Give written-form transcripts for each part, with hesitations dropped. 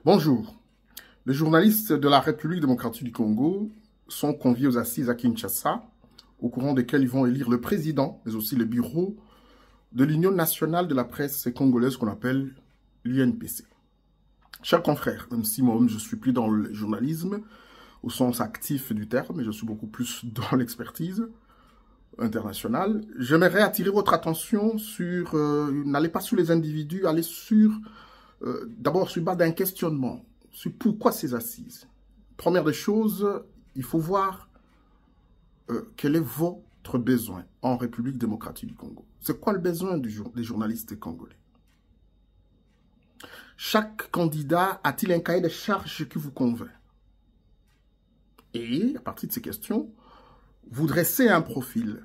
Bonjour. Les journalistes de la République démocratique du Congo sont conviés aux assises à Kinshasa, au courant desquelles ils vont élire le président, mais aussi le bureau de l'Union nationale de la presse congolaise qu'on appelle l'UNPC. Chers confrères, même si moi-même je suis plus dans le journalisme, au sens actif du terme, et je suis beaucoup plus dans l'expertise internationale, j'aimerais attirer votre attention sur, n'allez pas sur les individus, allez sur, d'abord sur base d'un questionnement, sur pourquoi ces assises. Première des choses, il faut voir quel est votre besoin en République démocratique du Congo. C'est quoi le besoin des journalistes congolais? Chaque candidat a-t-il un cahier de charges qui vous convainc? Et, à partir de ces questions, vous dressez un profil.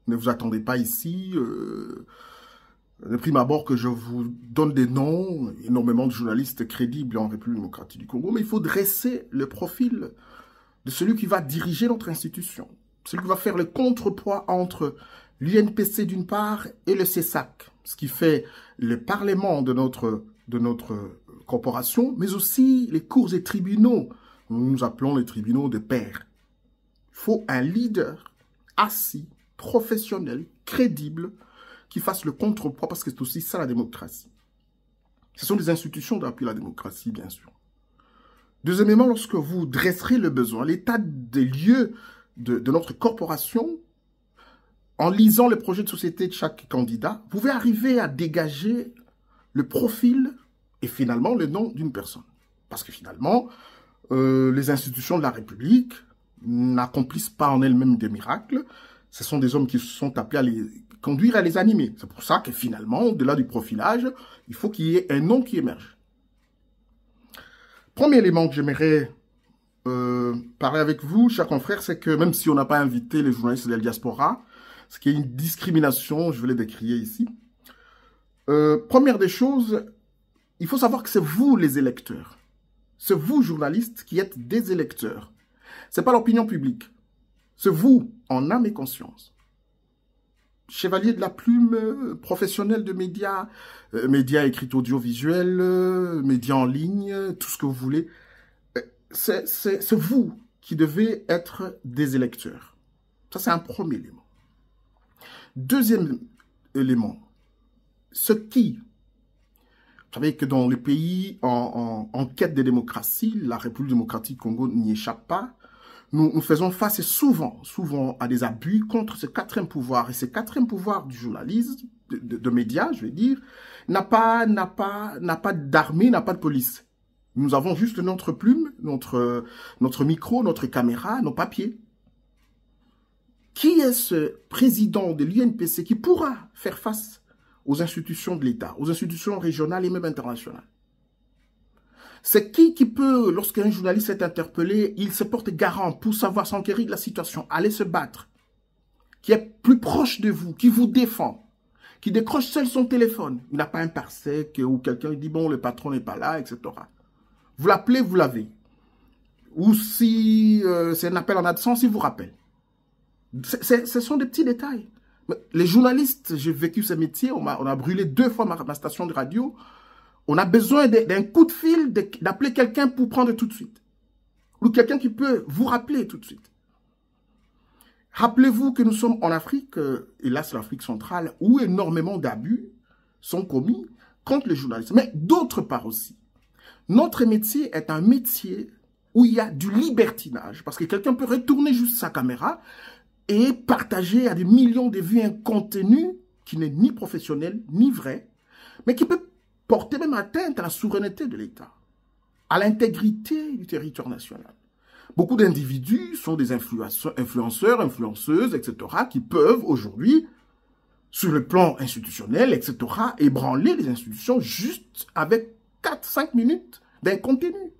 Ne vous attendez pas ici, de prime abord, que je vous donne des noms, énormément de journalistes crédibles en République démocratique du Congo, mais il faut dresser le profil de celui qui va diriger notre institution, celui qui va faire le contrepoids entre l'UNPC d'une part et le CESAC, ce qui fait le parlement de notre corporation, mais aussi les cours et tribunaux. Nous appelons les tribunaux de pairs. Il faut un leader assis, professionnel, crédible, qui fasse le contrepoids, parce que c'est aussi ça la démocratie. Ce sont des institutions d'appui à la démocratie, bien sûr. Deuxièmement, lorsque vous dresserez le besoin, l'état des lieux de notre corporation, en lisant le projet de société de chaque candidat, vous pouvez arriver à dégager le profil et finalement le nom d'une personne. Parce que finalement, les institutions de la République n'accomplissent pas en elles-mêmes des miracles. Ce sont des hommes qui sont appelés à les conduire, à les animer. C'est pour ça que finalement, au-delà du profilage, il faut qu'il y ait un nom qui émerge. Premier élément que j'aimerais parler avec vous, chers confrères, c'est que même si on n'a pas invité les journalistes de la diaspora, ce qui est une discrimination, je vais les décrire ici. Première des choses, il faut savoir que c'est vous les électeurs. C'est vous, journalistes, qui êtes des électeurs. Ce n'est pas l'opinion publique. C'est vous, en âme et conscience. Chevalier de la plume, professionnel de médias, médias écrits audiovisuels, médias en ligne, tout ce que vous voulez. C'est vous qui devez être des électeurs. Ça, c'est un premier élément. Deuxième élément, ce qui... Vous savez que dans les pays en quête de démocratie, la République démocratique du Congo n'y échappe pas. Nous faisons face souvent à des abus contre ce quatrième pouvoir. Et ce quatrième pouvoir du journalisme, de médias, je vais dire, n'a pas d'armée, n'a pas de police. Nous avons juste notre plume, notre micro, notre caméra, nos papiers. Qui est ce président de l'UNPC qui pourra faire face aux institutions de l'État, aux institutions régionales et même internationales? C'est qui peut, lorsqu'un journaliste est interpellé, il se porte garant pour savoir s'enquérir de la situation, aller se battre, qui est plus proche de vous, qui vous défend, qui décroche seul son téléphone. Il n'a pas un parsec ou quelqu'un dit, bon, le patron n'est pas là, etc. Vous l'appelez, vous l'avez. Ou si c'est un appel en absence, il vous rappelle. Ce sont des petits détails. Les journalistes, j'ai vécu ce métier, on a brûlé 2 fois ma station de radio. On a besoin d'un coup de fil, d'appeler quelqu'un pour prendre tout de suite. Ou quelqu'un qui peut vous rappeler tout de suite. Rappelez-vous que nous sommes en Afrique, et là c'est l'Afrique centrale, où énormément d'abus sont commis contre les journalistes. Mais d'autre part aussi, notre métier est un métier où il y a du libertinage. Parce que quelqu'un peut retourner juste sa caméra et partager à des millions de vues un contenu qui n'est ni professionnel, ni vrai, mais qui peut porter même atteinte à la souveraineté de l'État, à l'intégrité du territoire national. Beaucoup d'individus sont des influenceurs, influenceuses, etc., qui peuvent aujourd'hui, sur le plan institutionnel, etc., ébranler les institutions juste avec 4-5 minutes d'un contenu.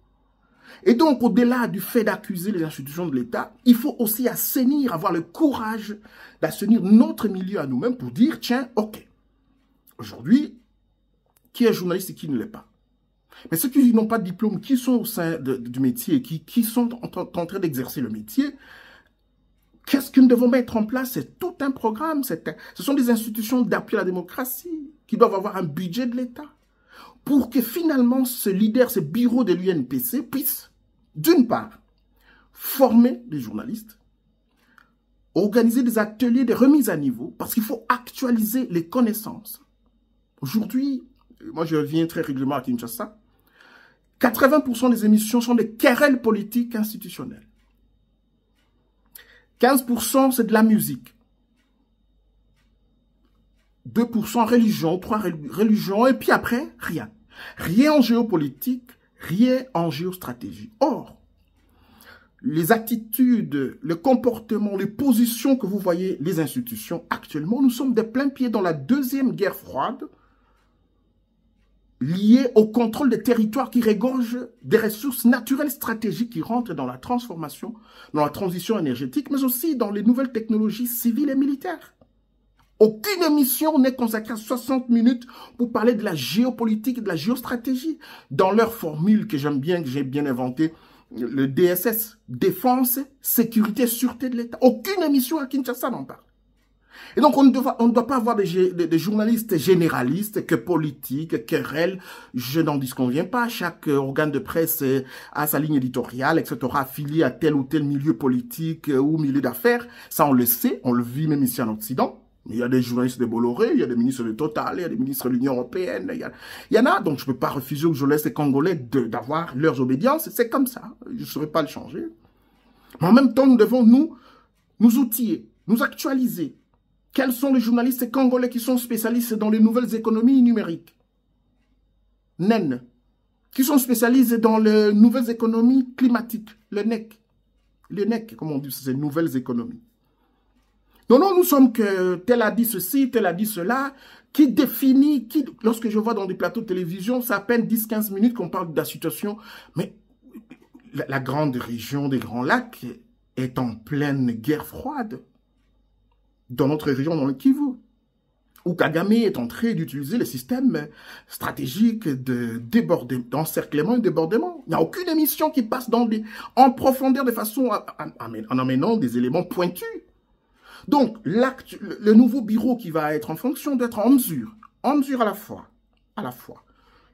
Et donc, au-delà du fait d'accuser les institutions de l'État, il faut aussi assainir, avoir le courage d'assainir notre milieu à nous-mêmes pour dire, tiens, ok, aujourd'hui, qui est journaliste et qui ne l'est pas. Mais ceux qui n'ont pas de diplôme, qui sont au sein du métier, qui sont en train d'exercer le métier, qu'est-ce que nous devons mettre en place? C'est tout un programme. Ce sont des institutions d'appui à la démocratie qui doivent avoir un budget de l'État pour que finalement ce leader, ce bureau de l'UNPC puisse, d'une part, former les journalistes, organiser des ateliers de remise à niveau, parce qu'il faut actualiser les connaissances. Aujourd'hui, moi je viens très régulièrement à Kinshasa, 80% des émissions sont des querelles politiques institutionnelles. 15% c'est de la musique. 2% religion, 3% religion, et puis après, rien. Rien en géopolitique, rien en géostratégie. Or, les attitudes, le comportement, les positions que vous voyez, les institutions, actuellement, nous sommes de plein pied dans la deuxième guerre froide, liée au contrôle des territoires qui regorgent des ressources naturelles stratégiques qui rentrent dans la transformation, dans la transition énergétique, mais aussi dans les nouvelles technologies civiles et militaires. Aucune émission n'est consacrée à 60 minutes pour parler de la géopolitique et de la géostratégie. Dans leur formule que j'aime bien, que j'ai bien inventée, le DSS, Défense, Sécurité, Sûreté de l'État. Aucune émission à Kinshasa n'en parle. Et donc, on ne doit pas avoir des journalistes généralistes, que politiques, querelles. Je n'en disconviens pas. Chaque organe de presse a sa ligne éditoriale, etc., affilié à tel ou tel milieu politique ou milieu d'affaires. Ça, on le sait, on le vit même ici en Occident. Il y a des journalistes de Bolloré, il y a des ministres de Total, il y a des ministres de l'Union européenne, il y en a, donc je ne peux pas refuser aux journalistes congolais d'avoir leurs obédiences, c'est comme ça, je ne saurais pas le changer. Mais en même temps, nous devons nous outiller, nous actualiser. Quels sont les journalistes congolais qui sont spécialistes dans les nouvelles économies numériques? NEN. Qui sont spécialisés dans les nouvelles économies climatiques, le NEC. Le NEC, comme on dit, c'est les nouvelles économies. Non, non, nous sommes que tel a dit ceci, tel a dit cela, qui définit, lorsque je vois dans des plateaux de télévision, c'est à peine 10-15 minutes qu'on parle de la situation, mais la grande région des Grands Lacs est en pleine guerre froide. Dans notre région, dans le Kivu, où Kagame est en train d'utiliser les systèmes stratégiques d'encerclement et de débordement. Il n'y a aucune émission qui passe en profondeur de façon en amenant des éléments pointus. Donc, le nouveau bureau qui va être en fonction doit être en mesure à la fois,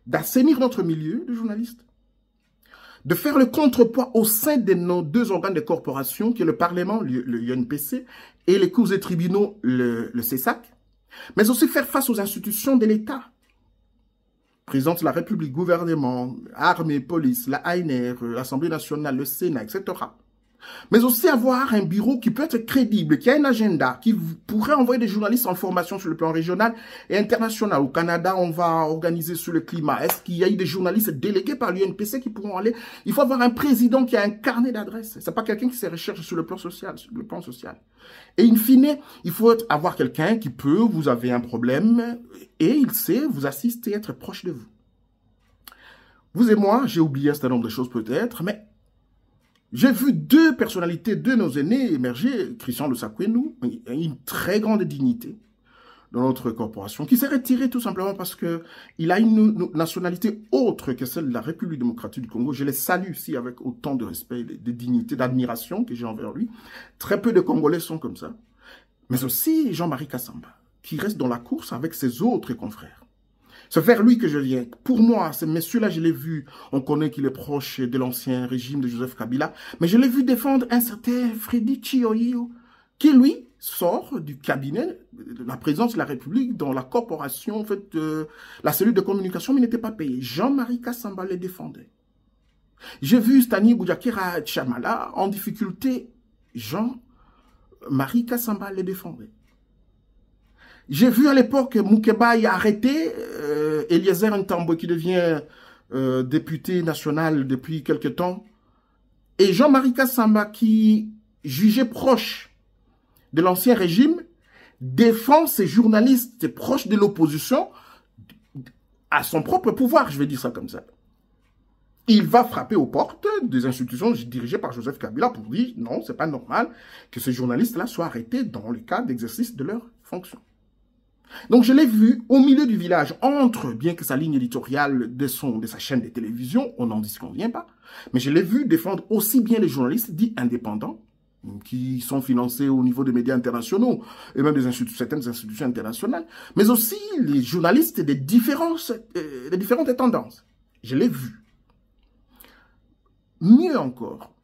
d'assainir notre milieu de journalistes, de faire le contrepoids au sein de nos deux organes de corporation, qui est le Parlement, le UNPC, et les cours et tribunaux, le CESAC, mais aussi faire face aux institutions de l'État. Présidence de la République, gouvernement, armée, police, la ANR, l'Assemblée nationale, le Sénat, etc. Mais aussi avoir un bureau qui peut être crédible, qui a un agenda, qui pourrait envoyer des journalistes en formation sur le plan régional et international. Au Canada, on va organiser sur le climat. Est-ce qu'il y a eu des journalistes délégués par l'UNPC qui pourront aller? Il faut avoir un président qui a un carnet d'adresses. C'est pas quelqu'un qui se recherche sur le plan social, Et in fine, il faut avoir quelqu'un qui peut, vous avez un problème, et il sait vous assister, être proche de vous. Vous et moi, j'ai oublié un certain nombre de choses peut-être, mais j'ai vu deux personnalités, deux de nos aînés émerger, Christian Lusakwenou, une très grande dignité dans notre corporation, qui s'est retiré tout simplement parce qu'il a une nationalité autre que celle de la République démocratique du Congo. Je les salue ici avec autant de respect, de dignité, d'admiration que j'ai envers lui. Très peu de Congolais sont comme ça. Mais aussi Jean-Marie Kassamba, qui reste dans la course avec ses autres confrères. C'est vers lui que je viens. Pour moi, ce monsieur-là, je l'ai vu. On connaît qu'il est proche de l'ancien régime de Joseph Kabila. Mais je l'ai vu défendre un certain Freddy Chioyo, qui, lui, sort du cabinet de la présidence de la République dans la corporation, en fait, la cellule de communication, mais il n'était pas payé. Jean-Marie Kassamba le défendait. J'ai vu Stani Boudiakira Tchamala en difficulté. Jean-Marie Kassamba le défendait. J'ai vu à l'époque Moukeba y arrêter Eliezer Ntambo qui devient député national depuis quelque temps. Et Jean-Marie Kassamba qui, jugé proche de l'ancien régime, défend ces journalistes proches de l'opposition à son propre pouvoir, je vais dire ça comme ça. Il va frapper aux portes des institutions dirigées par Joseph Kabila pour dire non, c'est pas normal que ces journalistes-là soient arrêtés dans le cadre d'exercice de leurs fonctions. Donc, je l'ai vu au milieu du village, bien que sa ligne éditoriale de sa chaîne de télévision, on n'en disconvient pas, mais je l'ai vu défendre aussi bien les journalistes dits indépendants qui sont financés au niveau des médias internationaux et même certaines institutions internationales, mais aussi les journalistes des différentes tendances. Je l'ai vu. Mieux encore,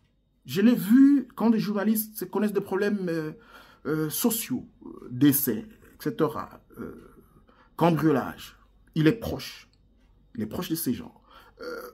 je l'ai vu quand des journalistes connaissent des problèmes sociaux, décès, etc., cambriolage. Il est proche de ces gens.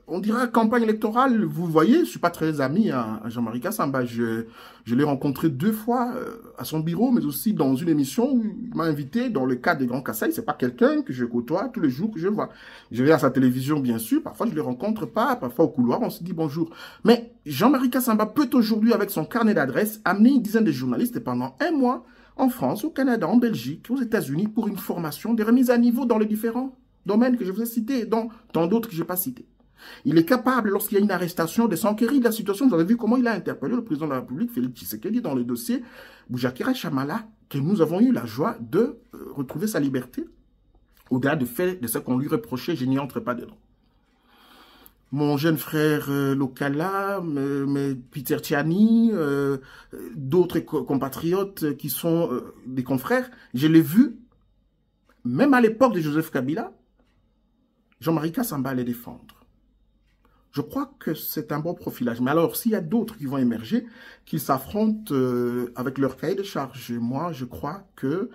On dirait campagne électorale, vous voyez, je ne suis pas très ami à Jean-Marie Kassamba. Je l'ai rencontré 2 fois à son bureau, mais aussi dans une émission où il m'a invité dans le cadre des Grands Kassai. C'est pas quelqu'un que je côtoie tous les jours que je vois. Je vais à sa télévision, bien sûr. Parfois, je ne le rencontre pas. Parfois, au couloir, on se dit bonjour. Mais Jean-Marie Kassamba peut aujourd'hui, avec son carnet d'adresses, amener une dizaine de journalistes pendant 1 mois en France, au Canada, en Belgique, aux États-Unis pour une formation, des remises à niveau dans les différents domaines que je vous ai cités et dans d'autres que je n'ai pas cités. Il est capable, lorsqu'il y a une arrestation, de s'enquérir de la situation. Vous avez vu comment il a interpellé le président de la République, Félix Tshisekedi, dans le dossier Boujakira Chamala, que nous avons eu la joie de retrouver sa liberté. Au-delà de ce qu'on lui reprochait, je n'y entre pas dedans. Mon jeune frère Lokala, Peter Tiani, d'autres compatriotes qui sont des confrères, je l'ai vu, même à l'époque de Joseph Kabila, Jean-Marie Kassamba les défendre. Je crois que c'est un bon profilage. Mais alors, s'il y a d'autres qui vont émerger, qu'ils s'affrontent avec leur cahier de charge, moi, je crois que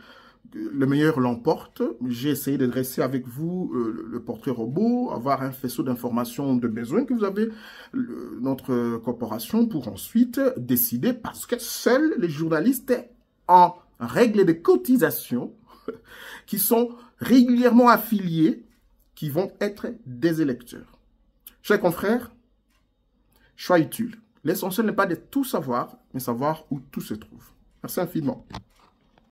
le meilleur l'emporte. J'ai essayé de dresser avec vous le portrait robot, avoir un faisceau d'informations de besoin que vous avez, notre corporation, pour ensuite décider, parce que seuls les journalistes en règle de cotisation, qui sont régulièrement affiliés, qui vont être des électeurs. Chers confrères, choix utile. L'essentiel n'est pas de tout savoir, mais savoir où tout se trouve. Merci infiniment.